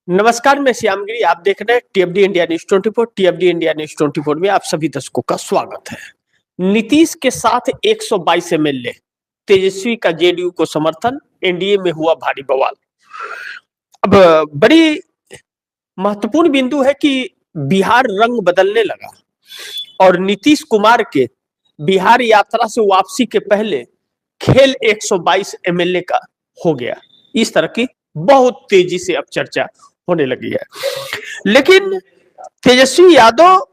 नमस्कार, मैं श्यामगिरी। आप देख रहे हैं टीएफडी इंडिया न्यूज 24। टीएफडी इंडिया न्यूज 24 में आप सभी दर्शकों का स्वागत है। नीतीश के साथ 122 एमएलए, तेजस्वी का जेडीयू को समर्थन, एनडीए में हुआ भारी बवाल। अब बड़ी महत्वपूर्ण बिंदु है कि बिहार रंग बदलने लगा और नीतीश कुमार के बिहार यात्रा से वापसी के पहले खेल 122 एमएलए का हो गया। इस तरह की बहुत तेजी से अब चर्चा होने लगी है। लेकिन तेजस्वी यादव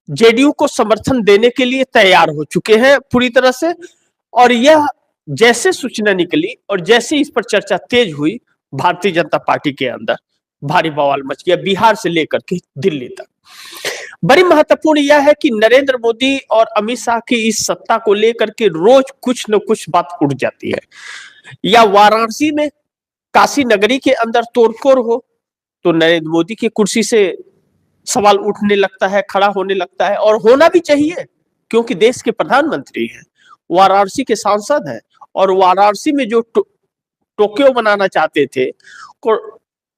जेडीयू को समर्थन देने के लिए तैयार हो चुके हैं पूरी तरह से, और यह जैसे सूचना निकली और जैसे इस पर चर्चा तेज हुई, भारतीय जनता पार्टी के अंदर भारी बवाल मच गया, बिहार से लेकर के दिल्ली तक। बड़ी महत्वपूर्ण यह है कि नरेंद्र मोदी और अमित शाह की इस सत्ता को लेकर के रोज कुछ न कुछ बात उठ जाती है। या वाराणसी में काशी नगरी के अंदर तोड़फोड़ हो तो नरेंद्र मोदी की कुर्सी से सवाल उठने लगता है, खड़ा होने लगता है, और होना भी चाहिए क्योंकि देश के प्रधानमंत्री हैं, वाराणसी के सांसद हैं, और वाराणसी में जो टोक्यो बनाना चाहते थे,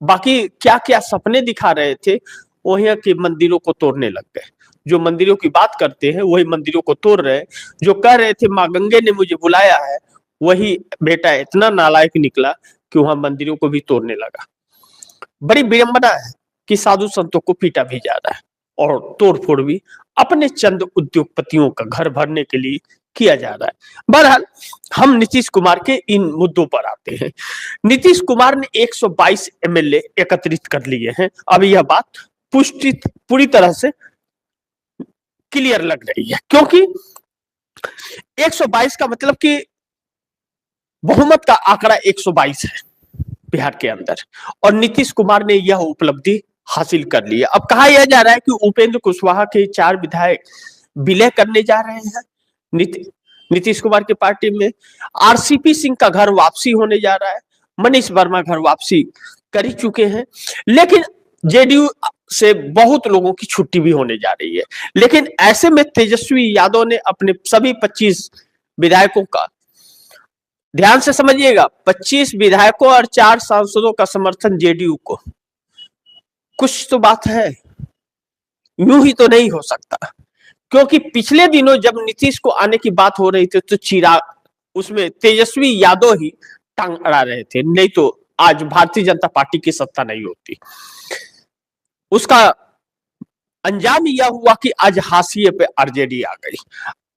बाकी क्या क्या सपने दिखा रहे थे, वहीं के मंदिरों को तोड़ने लग गए। जो मंदिरों की बात करते हैं वही मंदिरों को तोड़ रहे हैं। जो कह रहे थे माँ गंगे ने मुझे बुलाया है, वही बेटा इतना नालायक निकला कि वहां मंदिरों को भी तोड़ने लगा। बड़ी विडंबना है कि साधु संतों को पीटा भी जा रहा है और तोड़फोड़ भी अपने चंद उद्योगपतियों का घर भरने के लिए किया जा रहा है। बहरहाल हम नीतीश कुमार के इन मुद्दों पर आते हैं। नीतीश कुमार ने 122 एमएलए एकत्रित कर लिए हैं। अब यह बात पुष्टि पूरी तरह से क्लियर लग रही है, क्योंकि 122 का मतलब कि बहुमत का आंकड़ा 122 है बिहार के अंदर, और नीतीश कुमार ने यह उपलब्धि हासिल कर ली है। अब कहा यह जा रहा है कि उपेंद्र कुशवाहा के 4 विधायक विलय करने जा रहे हैं नीतीश कुमार की पार्टी में। आरसीपी सिंह का घर वापसी होने जा रहा है, मनीष वर्मा घर वापसी कर ही चुके हैं, लेकिन जेडीयू से बहुत लोगों की छुट्टी भी होने जा रही है। लेकिन ऐसे में तेजस्वी यादव ने अपने सभी 25 विधायकों का, ध्यान से समझिएगा, 25 विधायकों और 4 सांसदों का समर्थन जेडीयू को। कुछ तो बात है, यूं ही तो नहीं हो सकता, क्योंकि पिछले दिनों जब नीतीश को आने की बात हो रही थी तो चिराग उसमें तेजस्वी यादव ही टांग अड़ा रहे थे, नहीं तो आज भारतीय जनता पार्टी की सत्ता नहीं होती। उसका अंजाम यह हुआ कि आज हाशिए पे आरजेडी आ गई।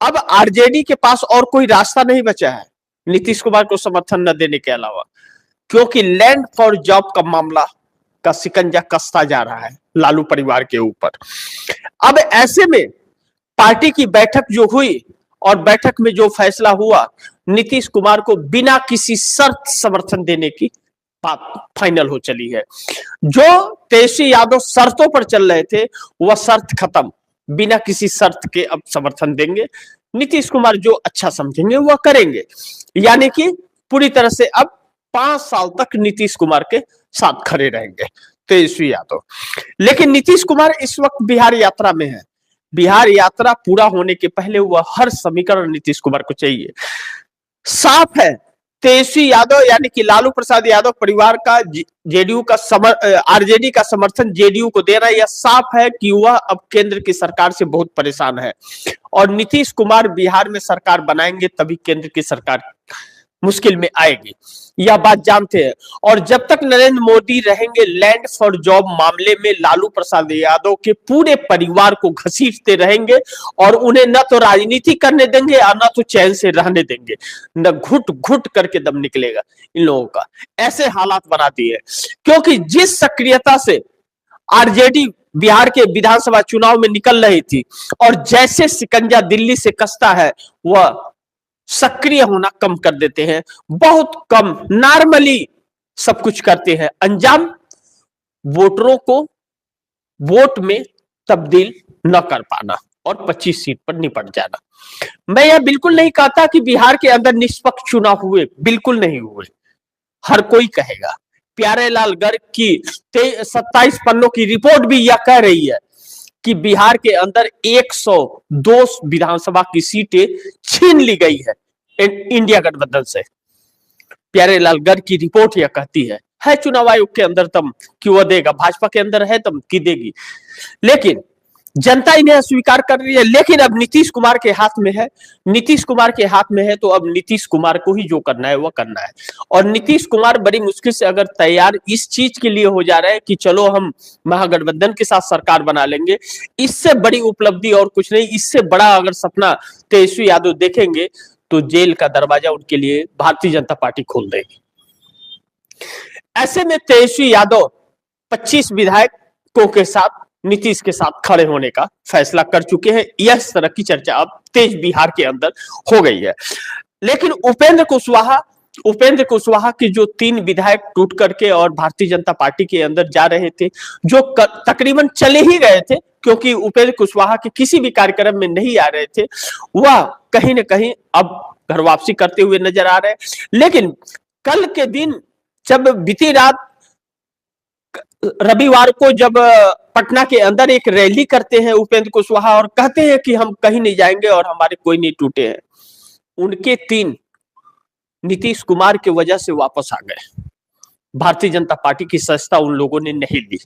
अब आरजेडी के पास और कोई रास्ता नहीं बचा है नीतीश कुमार को समर्थन न देने के अलावा, क्योंकि लैंड फॉर जॉब का मामला का शिकंजा कसता जा रहा है लालू परिवार के ऊपर। अब ऐसे में पार्टी की बैठक जो हुई और बैठक में जो फैसला हुआ, नीतीश कुमार को बिना किसी शर्त समर्थन देने की बात फाइनल हो चली है। जो तेजस्वी यादव शर्तों पर चल रहे थे वह शर्त खत्म, बिना किसी शर्त के अब समर्थन देंगे। नीतीश कुमार जो अच्छा समझेंगे वह करेंगे, यानी कि पूरी तरह से अब 5 साल तक नीतीश कुमार के साथ खड़े रहेंगे तेजस्वी यादव। लेकिन नीतीश कुमार इस वक्त बिहार यात्रा में है। बिहार यात्रा पूरा होने के पहले वह हर समीकरण नीतीश कुमार को चाहिए। साफ है, तेजस्वी यादव यानी कि लालू प्रसाद यादव परिवार का जेडीयू का आरजेडी का समर्थन जेडीयू को दे रहा है। यह साफ है कि वह अब केंद्र की सरकार से बहुत परेशान है, और नीतीश कुमार बिहार में सरकार बनाएंगे तभी केंद्र की सरकार मुश्किल में आएगी, यह बात जानते हैं। और जब तक नरेंद्र मोदी रहेंगे, लैंड फॉर जॉब मामले में लालू प्रसाद यादव के पूरे परिवार को घसीटते रहेंगे और उन्हें न तो राजनीति करने देंगे और न तो चैन से रहने देंगे, न घुट घुट करके दम निकलेगा इन लोगों का। ऐसे हालात बना दिए, क्योंकि जिस सक्रियता से आरजेडी बिहार के विधानसभा चुनाव में निकल रही थी और जैसे शिकंजा दिल्ली से कसता है, वह सक्रिय होना कम कर देते हैं, बहुत कम नॉर्मली सब कुछ करते हैं। अंजाम वोटरों को वोट में तब्दील न कर पाना और 25 सीट पर निपट जाना। मैं यह बिल्कुल नहीं कहता कि बिहार के अंदर निष्पक्ष चुनाव हुए, बिल्कुल नहीं हुए। हर कोई कहेगा। प्यारेलाल गर्ग की 27 पन्नों की रिपोर्ट भी यह कह रही है कि बिहार के अंदर 102 विधानसभा की सीटें छीन ली गई है इंडिया गठबंधन से। प्यारेलाल गर्ग की रिपोर्ट यह कहती है। है चुनाव आयोग के अंदर तब कि वो देगा, भाजपा के अंदर है तब कि देगी, लेकिन जनता इन्हें अस्वीकार कर रही है। लेकिन अब नीतीश कुमार के हाथ में है, नीतीश कुमार के हाथ में है, तो अब नीतीश कुमार को ही जो करना है वो करना है। और नीतीश कुमार बड़ी मुश्किल से अगर तैयार इस चीज के लिए हो जा रहे हैं कि चलो हम महागठबंधन के साथ सरकार बना लेंगे, इससे बड़ी उपलब्धि और कुछ नहीं, इससे बड़ा अगर सपना तेजस्वी यादव देखेंगे तो जेल का दरवाजा उनके लिए भारतीय जनता पार्टी खोल देगी। ऐसे में तेजस्वी यादव 25 विधायकों के साथ नीतीश के साथ खड़े होने का फैसला कर चुके हैं। इस तरह की चर्चा अब तेज बिहार के अंदर हो गई है। लेकिन उपेंद्र कुशवाहा की जो 3 विधायक टूट करके और भारतीय जनता पार्टी के अंदर जा रहे थे, जो तकरीबन चले ही गए थे क्योंकि उपेंद्र कुशवाहा के किसी भी कार्यक्रम में नहीं आ रहे थे, वह कहीं ना कहीं अब घर वापसी करते हुए नजर आ रहे हैं। लेकिन कल के दिन जब बीती रात रविवार को जब पटना के अंदर एक रैली करते हैं उपेंद्र कुशवाहा और कहते हैं कि हम कहीं नहीं जाएंगे और हमारे कोई नहीं टूटे हैं, उनके 3 नीतीश कुमार की वजह से वापस आ गए। भारतीय जनता पार्टी की सदस्यता उन लोगों ने नहीं ली।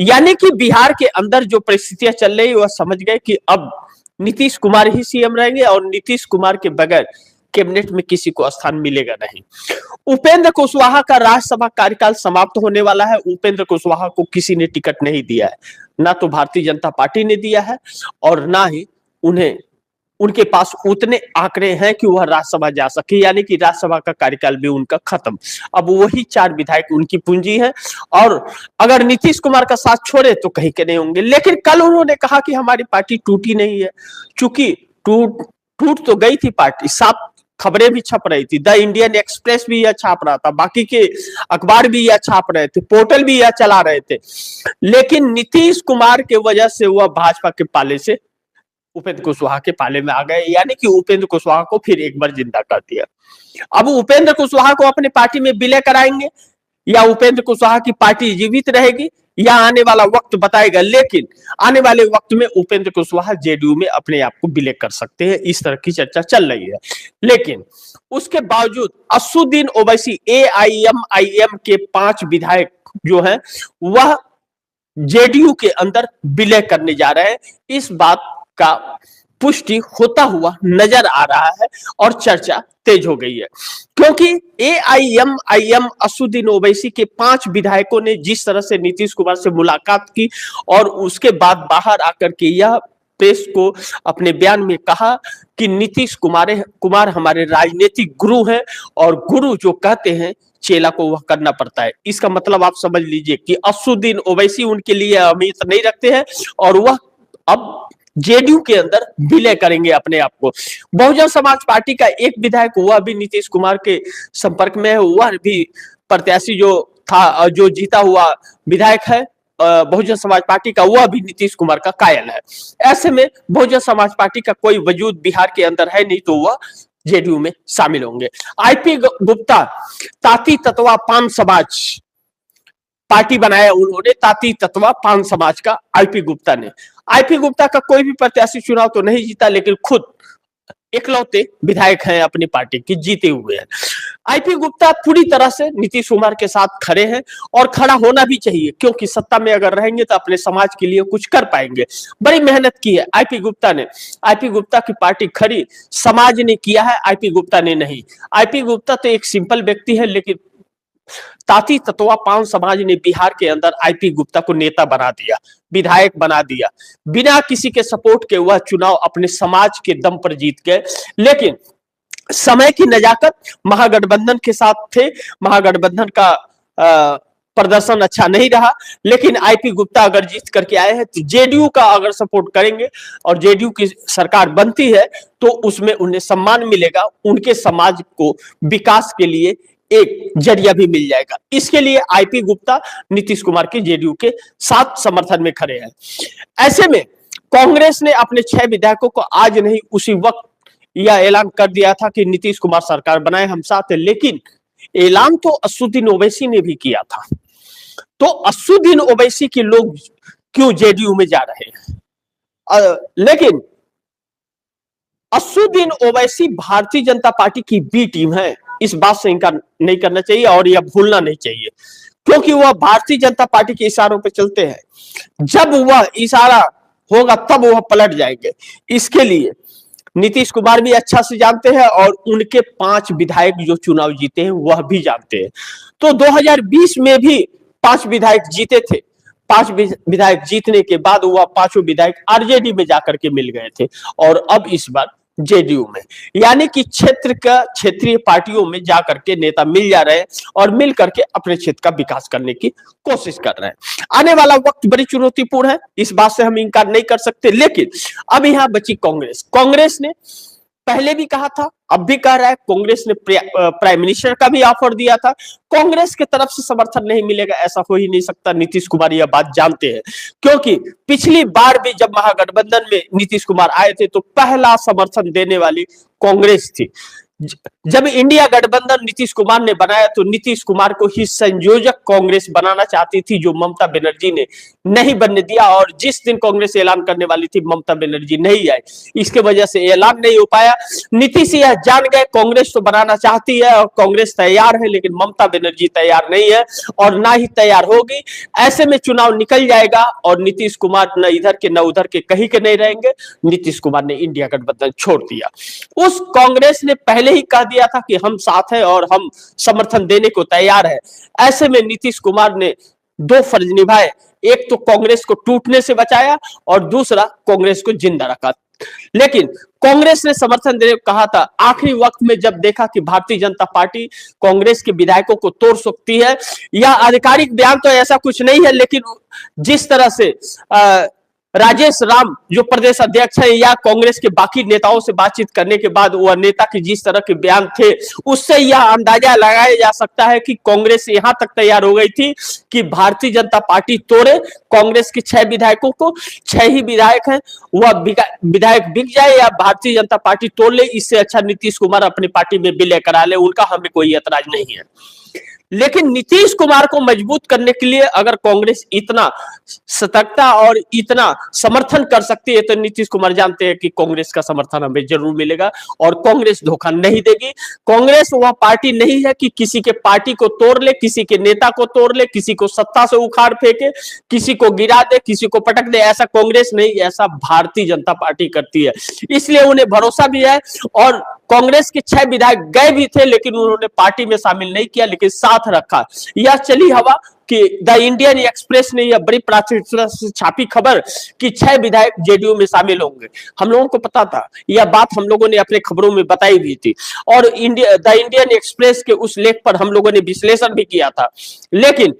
यानी कि बिहार के अंदर जो परिस्थितियां चल रही वह समझ गए कि अब नीतीश कुमार ही सीएम रहेंगे और नीतीश कुमार के बगैर कैबिनेट में किसी को स्थान मिलेगा नहीं। उपेंद्र कुशवाहा का राज्यसभा कार्यकाल समाप्त होने वाला है। उपेंद्र कुशवाहा को किसी ने टिकट नहीं दिया है, ना तो भारतीय जनता पार्टी ने दिया है और ना ही उनके पास उतने आंकड़े हैं कि वह राज्यसभा जा सके, यानी कि राज्यसभा का कार्यकाल भी उनका खत्म। अब वही 4 विधायक उनकी पूंजी है और अगर नीतीश कुमार का साथ छोड़े तो कहीं के नहीं होंगे। लेकिन कल उन्होंने कहा कि हमारी पार्टी टूटी नहीं है, चूंकि टूट तो गई थी पार्टी, 7 खबरें भी छप रही थी, द इंडियन एक्सप्रेस भी यह छाप रहा था, बाकी के अखबार भी यह छाप रहे थे, पोर्टल भी यह चला रहे थे, लेकिन नीतीश कुमार के वजह से वह भाजपा के पाले से उपेंद्र कुशवाहा के पाले में आ गए, यानी कि उपेंद्र कुशवाहा को फिर एक बार जिंदा कर दिया। अब उपेंद्र कुशवाहा को अपनी पार्टी में विलय कराएंगे या उपेंद्र कुशवाहा की पार्टी जीवित रहेगी या आने वाला वक्त बताएगा। लेकिन आने वाले वक्त में उपेंद्र कुशवाहा जेडीयू में अपने आप को विलय कर सकते हैं, इस तरह की चर्चा चल रही है। लेकिन उसके बावजूद असुद्दीन ओवैसी एआईएमआईएम के 5 विधायक जो हैं वह जेडीयू के अंदर विलय करने जा रहे हैं। इस बात का पुष्टि होता हुआ नजर आ रहा है और चर्चा तेज हो गई है, क्योंकि एआईएमआईएम असुद्दीन ओवैसी के 5 विधायकों ने जिस तरह से नीतीश कुमार से मुलाकात की और उसके बाद बाहर आकर के यह प्रेस को अपने बयान में कहा कि नीतीश कुमार हमारे राजनीतिक गुरु हैं और गुरु जो कहते हैं चेला को वह करना पड़ता है। इसका मतलब आप समझ लीजिए कि असुद्दीन ओवैसी उनके लिए अहमियत नहीं रखते हैं और वह अब जेडीयू के अंदर विलय करेंगे अपने आप को। बहुजन समाज पार्टी का एक विधायक वह भी नीतीश कुमार के संपर्क में है, वह भी प्रत्याशी जो जीता हुआ विधायक है बहुजन समाज पार्टी का, वह भी नीतीश कुमार का कायल है। ऐसे में बहुजन समाज पार्टी का कोई वजूद बिहार के अंदर है नहीं, तो वह जेडीयू में शामिल होंगे। आईपी गुप्ता ताती तत्वा पान समाज पार्टी बनाया उन्होंने, ताती तत्वा पान समाज का आईपी गुप्ता ने। आईपी गुप्ता का कोई भी प्रत्याशी चुनाव तो नहीं जीता, लेकिन खुद इकलौते विधायक हैं अपनी पार्टी के, जीते हुए हैं। आईपी गुप्ता पूरी तरह से नीतीश कुमार के साथ खड़े हैं और खड़ा होना भी चाहिए, क्योंकि सत्ता में अगर रहेंगे तो अपने समाज के लिए कुछ कर पाएंगे। बड़ी मेहनत की है आईपी गुप्ता ने, आईपी गुप्ता की पार्टी खड़ी समाज ने किया है, आईपी गुप्ता ने नहीं। आईपी गुप्ता तो एक सिंपल व्यक्ति है, लेकिन ताती तत्वा पान समाज ने बिहार के अंदर आईपी गुप्ता को नेता बना दिया, विधायक बना दिया। बिना किसी के सपोर्ट के वह चुनाव अपने समाज के दम पर जीत गए। लेकिन समय की नजाकत, महागठबंधन के साथ थे, महागठबंधन का प्रदर्शन अच्छा नहीं रहा, लेकिन आईपी गुप्ता अगर जीत करके आए हैं तो जेडीयू का अगर सपोर्ट करेंगे और जेडीयू की सरकार बनती है तो उसमें उन्हें सम्मान मिलेगा, उनके समाज को विकास के लिए एक जरिया भी मिल जाएगा। इसके लिए आईपी गुप्ता नीतीश कुमार के जेडीयू के साथ समर्थन में खड़े हैं। ऐसे में कांग्रेस ने अपने 6 विधायकों को आज नहीं उसी वक्त यह ऐलान कर दिया था कि नीतीश कुमार सरकार बनाए, हम साथ हैं। लेकिन ऐलान तो असुद्दीन ओवैसी ने भी किया था, तो असुद्दीन ओवैसी के लोग क्यों जेडीयू में जा रहे हैं? लेकिन असुद्दीन ओवैसी भारतीय जनता पार्टी की बी टीम है, इस बात से इनकार नहीं करना चाहिए और यह भूलना नहीं चाहिए, क्योंकि वह भारतीय जनता पार्टी के इशारों पर चलते हैं। जब वह इशारा होगा तब वह पलट जाएंगे। इसके लिए नीतीश कुमार भी अच्छा से जानते हैं और उनके 5 विधायक जो चुनाव जीते हैं वह भी जानते हैं। तो 2020 में भी 5 विधायक जीते थे। 5 विधायक जीतने के बाद वह 5 विधायक आरजेडी में जाकर के मिल गए थे और अब इस बार जेडीयू में, यानी कि क्षेत्रीय पार्टियों में जाकर के नेता मिल जा रहे हैं और मिल करके अपने क्षेत्र का विकास करने की कोशिश कर रहे हैं। आने वाला वक्त बड़ी चुनौतीपूर्ण है, इस बात से हम इनकार नहीं कर सकते। लेकिन अब यहां बची कांग्रेस। कांग्रेस ने पहले भी कहा था, अब भी कह रहा है, कांग्रेस ने प्राइम मिनिस्टर का भी ऑफर दिया था। कांग्रेस की तरफ से समर्थन नहीं मिलेगा ऐसा हो ही नहीं सकता। नीतीश कुमार यह बात जानते हैं, क्योंकि पिछली बार भी जब महागठबंधन में नीतीश कुमार आए थे तो पहला समर्थन देने वाली कांग्रेस थी। जब इंडिया गठबंधन नीतीश कुमार ने बनाया तो नीतीश कुमार को ही संयोजक कांग्रेस बनाना चाहती थी, जो ममता बनर्जी ने नहीं बनने दिया। और जिस दिन कांग्रेस ऐलान करने वाली थी ममता बनर्जी नहीं आई, इसके वजह से ऐलान नहीं हो पाया। नीतीश यह जान गए कांग्रेस तो बनाना चाहती है और कांग्रेस तैयार है, लेकिन ममता बनर्जी तैयार नहीं है और ना ही तैयार होगी। ऐसे में चुनाव निकल जाएगा और नीतीश कुमार न इधर के न उधर के कहीं के नहीं रहेंगे। नीतीश कुमार ने इंडिया गठबंधन छोड़ दिया। उस कांग्रेस ने पहले ही कह दिया था कि हम साथ हैं और हम समर्थन देने को तैयार है। ऐसे में नीतीश कुमार ने 2 फर्ज निभाए, एक तो कांग्रेस को टूटने से बचाया और दूसरा कांग्रेस को जिंदा रखा। लेकिन कांग्रेस ने समर्थन देने को कहा था, आखिरी वक्त में जब देखा कि भारतीय जनता पार्टी कांग्रेस के विधायकों को तोड़ सकती है, यह आधिकारिक बयान तो ऐसा कुछ नहीं है, लेकिन जिस तरह से राजेश राम जो प्रदेश अध्यक्ष है या कांग्रेस के बाकी नेताओं से बातचीत करने के बाद वह नेता के जिस तरह के बयान थे, उससे यह अंदाजा लगाया जा सकता है कि कांग्रेस यहां तक तैयार हो गई थी कि भारतीय जनता पार्टी तोड़े कांग्रेस के 6 विधायकों को। 6 ही विधायक हैं, वह विधायक बिक जाए या भारतीय जनता पार्टी तोड़ ले, इससे अच्छा नीतीश कुमार अपनी पार्टी में विलय करा ले, उनका हमें कोई ऐतराज नहीं है। लेकिन नीतीश कुमार को मजबूत करने के लिए अगर कांग्रेस इतना सतर्कता और इतना समर्थन कर सकती है तो नीतीश कुमार जानते हैं कि कांग्रेस का समर्थन हमें जरूर मिलेगा और कांग्रेस धोखा नहीं देगी। कांग्रेस वह पार्टी नहीं है कि किसी के पार्टी को तोड़ ले, किसी के नेता को तोड़ ले, किसी को सत्ता से उखाड़ फेंके, किसी को गिरा दे, किसी को पटक दे। ऐसा कांग्रेस नहीं, ऐसा भारतीय जनता पार्टी करती है। इसलिए उन्हें भरोसा भी है और कांग्रेस के 6 विधायक गए भी थे लेकिन उन्होंने पार्टी में शामिल नहीं किया, लेकिन साथ रखा। यह चली हवा कि द इंडियन एक्सप्रेस ने यह बड़ी प्राथमिकता से छापी खबर कि 6 विधायक जेडीयू में शामिल होंगे। हम लोगों को पता था, यह बात हम लोगों ने अपने खबरों में बताई भी थी और द इंडियन एक्सप्रेस के उस लेख पर हम लोगों ने विश्लेषण भी किया था। लेकिन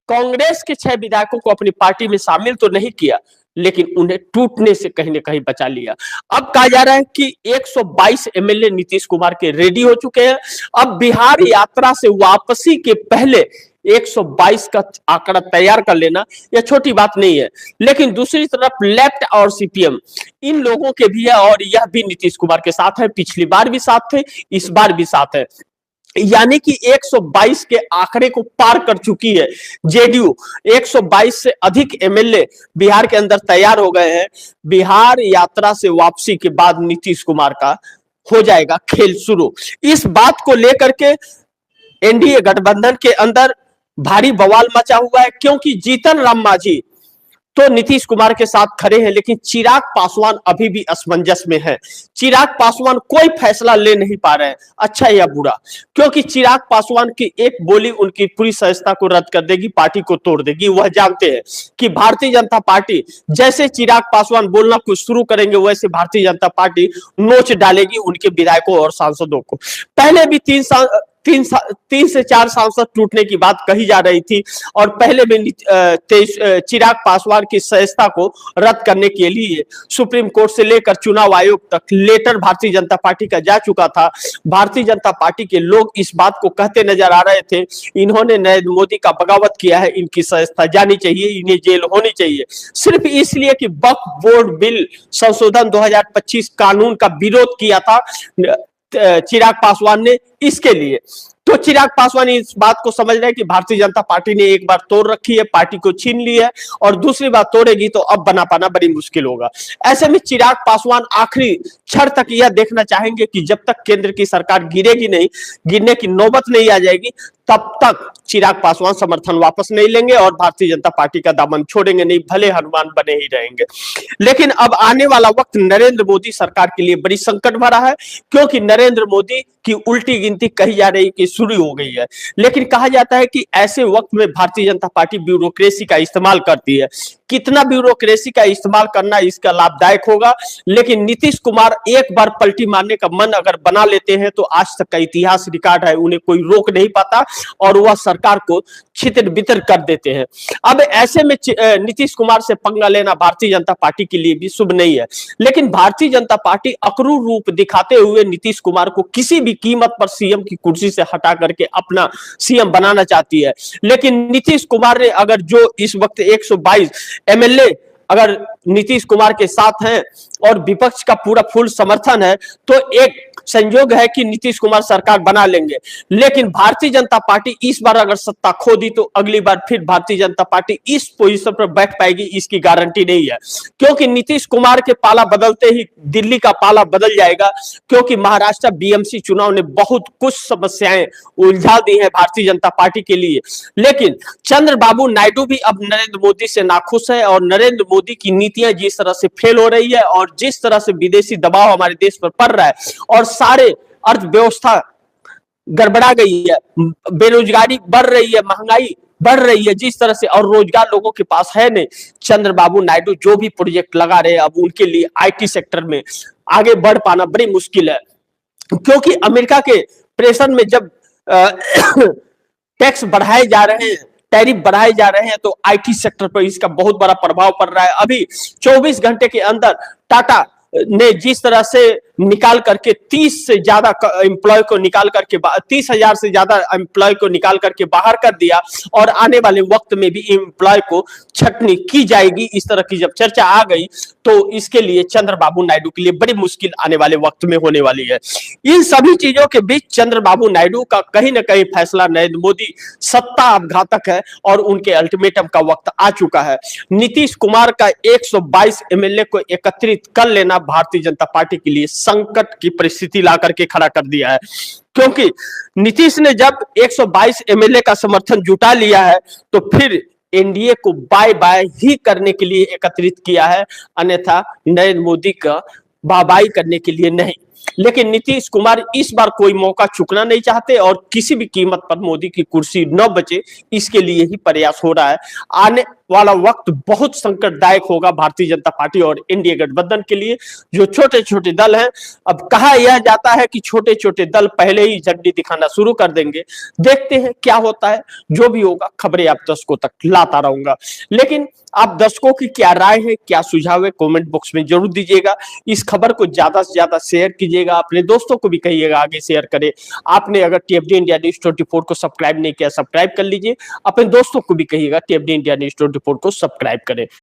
कांग्रेस के 6 विधायकों को अपनी पार्टी में शामिल तो नहीं किया, लेकिन उन्हें टूटने से कहीं ना कहीं बचा लिया। अब कहा जा रहा है कि 122 एमएलए नीतीश कुमार के रेडी हो चुके हैं। अब बिहार यात्रा से वापसी के पहले 122 का आंकड़ा तैयार कर लेना यह छोटी बात नहीं है। लेकिन दूसरी तरफ लेफ्ट और सीपीएम इन लोगों के भी है और यह भी नीतीश कुमार के साथ है। पिछली बार भी साथ थे, इस बार भी साथ है, यानी कि 122 के आंकड़े को पार कर चुकी है जेडीयू। 122 से अधिक एमएलए बिहार के अंदर तैयार हो गए हैं। बिहार यात्रा से वापसी के बाद नीतीश कुमार का हो जाएगा खेल शुरू। इस बात को लेकर के एनडीए गठबंधन के अंदर भारी बवाल मचा हुआ है, क्योंकि जीतन राम मांझी तो नीतीश कुमार के साथ खड़े हैं, लेकिन चिराग पासवान अभी भी असमंजस में है। चिराग पासवान कोई फैसला ले नहीं पा रहे हैं, अच्छा या बुरा, क्योंकि चिराग पासवान की एक बोली उनकी पूरी संस्था को रद्द कर देगी, पार्टी को तोड़ देगी। वह जानते हैं कि भारतीय जनता पार्टी जैसे चिराग पासवान बोलना कुछ शुरू करेंगे वैसे भारतीय जनता पार्टी नोच डालेगी उनके विधायकों और सांसदों को। पहले भी 3 से 4 सांसद टूटने की बात कही जा रही थी और पहले भी चिराग पासवान की संस्था को रद्द करने के लिए सुप्रीम कोर्ट से लेकर चुनाव आयोग तक लेटर भारतीय जनता पार्टी का जा चुका था। भारतीय जनता पार्टी के लोग इस बात को कहते नजर आ रहे थे, इन्होंने नरेंद्र मोदी का बगावत किया है, इनकी संस्था जानी चाहिए, इन्हें जेल होनी चाहिए, सिर्फ इसलिए कि वक्फ बोर्ड बिल संशोधन 2025 कानून का विरोध किया था चिराग पासवान ने, इसके लिए। तो चिराग पासवान इस बात को समझ रहे हैं कि भारतीय जनता पार्टी ने एक बार तोड़ रखी है, पार्टी को छीन ली है और दूसरी बार तोड़ेगी तो अब बना पाना बड़ी मुश्किल होगा। ऐसे में चिराग पासवान आखिरी क्षण तक यह देखना चाहेंगे कि जब तक केंद्र की सरकार गिरेगी नहीं, गिरने की नौबत नहीं आ जाएगी, तब तक चिराग पासवान समर्थन वापस नहीं लेंगे और भारतीय जनता पार्टी का दामन छोड़ेंगे नहीं, भले हनुमान बने ही रहेंगे। लेकिन अब आने वाला वक्त नरेंद्र मोदी सरकार के लिए बड़ी संकट भरा है, क्योंकि नरेंद्र मोदी की उल्टी गिनती कही जा रही कि शुरू हो गई है। लेकिन कहा जाता है कि ऐसे वक्त में भारतीय जनता पार्टी ब्यूरोक्रेसी का इस्तेमाल करती है। कितना ब्यूरोक्रेसी का इस्तेमाल करना इसका लाभदायक होगा, लेकिन नीतीश कुमार एक बार पलटी मारने का मन अगर बना लेते हैं तो आज तक का इतिहास रिकॉर्ड है, उन्हें कोई रोक नहीं पाता और वह सरकार को छितर बितर कर देते हैं। अब ऐसे में नीतीश कुमार से पंगा लेना भारतीय जनता पार्टी के लिए भी शुभ नहीं है। लेकिन भारतीय जनता पार्टी अक्रूर रूप दिखाते हुए नीतीश कुमार को किसी भी कीमत पर सीएम की कुर्सी से हटा करके अपना सीएम बनाना चाहती है। लेकिन नीतीश कुमार ने अगर जो इस वक्त 122 एमएलए अगर नीतीश कुमार के साथ हैं और विपक्ष का पूरा फुल समर्थन है, तो एक संयोग है कि नीतीश कुमार सरकार बना लेंगे। लेकिन भारतीय जनता पार्टी इस बार अगर सत्ता खो दी तो अगली बार फिर भारतीय जनता पार्टी इस पोजीशन पर बैठ पाएगी, इसकी गारंटी नहीं है। क्योंकि नीतीश कुमार के पाला बदलते ही दिल्ली का पाला बदल जाएगा, क्योंकि महाराष्ट्र बीएमसी चुनाव ने बहुत कुछ समस्याएं उलझा दी है भारतीय जनता पार्टी के लिए। लेकिन चंद्रबाबू नायडू भी अब नरेंद्र मोदी से नाखुश है और नरेंद्र मोदी की नीतियां जिस तरह से फेल हो रही है और जिस तरह से विदेशी दबाव हमारे देश पर पड़ रहा है और सारे अर्थव्यवस्था गड़बड़ा गई है, बेरोजगारी बढ़ रही है, महंगाई बढ़ रही है जिस तरह से, और रोजगार लोगों के पास है नहीं। चंद्रबाबू नायडू जो भी प्रोजेक्ट लगा रहे हैं अब उनके लिए आईटी सेक्टर में आगे बढ़ पाना बड़ी मुश्किल है, क्योंकि अमेरिका के प्रेशर में जब टैक्स बढ़ाए जा रहे हैं, टैरिफ बढ़ाए जा रहे हैं, तो आईटी सेक्टर पर इसका बहुत बड़ा प्रभाव पड़ रहा है। अभी 24 घंटे के अंदर टाटा ने जिस तरह से निकाल करके 30 से ज्यादा एम्प्लॉय को निकाल करके 30,000 से ज्यादा एम्प्लॉय को निकाल करके बाहर कर दिया और आने वाले वक्त में भी एम्प्लॉय को छटनी की जाएगी, इस तरह की जब चर्चा आ गई तो इसके लिए चंद्रबाबू नायडू के लिए बड़ी मुश्किल आने वाले वक्त में होने वाली है। इन सभी चीजों के बीच चंद्रबाबू नायडू का कहीं ना कहीं फैसला नरेंद्र मोदी सत्ता अपघातक है और उनके अल्टीमेटम का वक्त आ चुका है। नीतीश कुमार का 122 एमएलए को एकत्रित कर लेना भारतीय जनता पार्टी के लिए संकट की परिस्थिति ला करके खड़ा कर दिया है, क्योंकि नीतीश ने जब 122 एमएलए का समर्थन जुटा लिया है तो फिर एनडीए को बाय बाय ही करने के लिए एकत्रित किया है, अन्यथा नरेंद्र मोदी का बाय बाय करने के लिए नहीं। लेकिन नीतीश कुमार इस बार कोई मौका चुकना नहीं चाहते और किसी भी कीमत पर मोदी की कुर्सी न बचे, इसके लिए ही प्रयास हो रहा है। आने वाला वक्त बहुत संकटदायक होगा भारतीय जनता पार्टी और एनडीए गठबंधन के लिए। जो छोटे छोटे दल हैं, अब कहा यह जाता है कि छोटे छोटे दल पहले ही झंडी दिखाना शुरू कर देंगे, देखते हैं क्या होता है। जो भी होगा खबरें आप दर्शकों तक लाता रहूंगा। लेकिन आप दर्शकों की क्या राय है, क्या सुझाव है, कमेंट बॉक्स में जरूर दीजिएगा। इस खबर को ज्यादा से ज्यादा शेयर कीजिएगा, अपने दोस्तों को भी कहिएगा आगे शेयर करें। आपने अगर टीएफडी इंडिया न्यूज 24 को सब्सक्राइब नहीं किया, सब्सक्राइब कर लीजिए। अपने दोस्तों को भी कहिएगा टीएफडी इंडिया न्यूज 24 को सब्सक्राइब करें।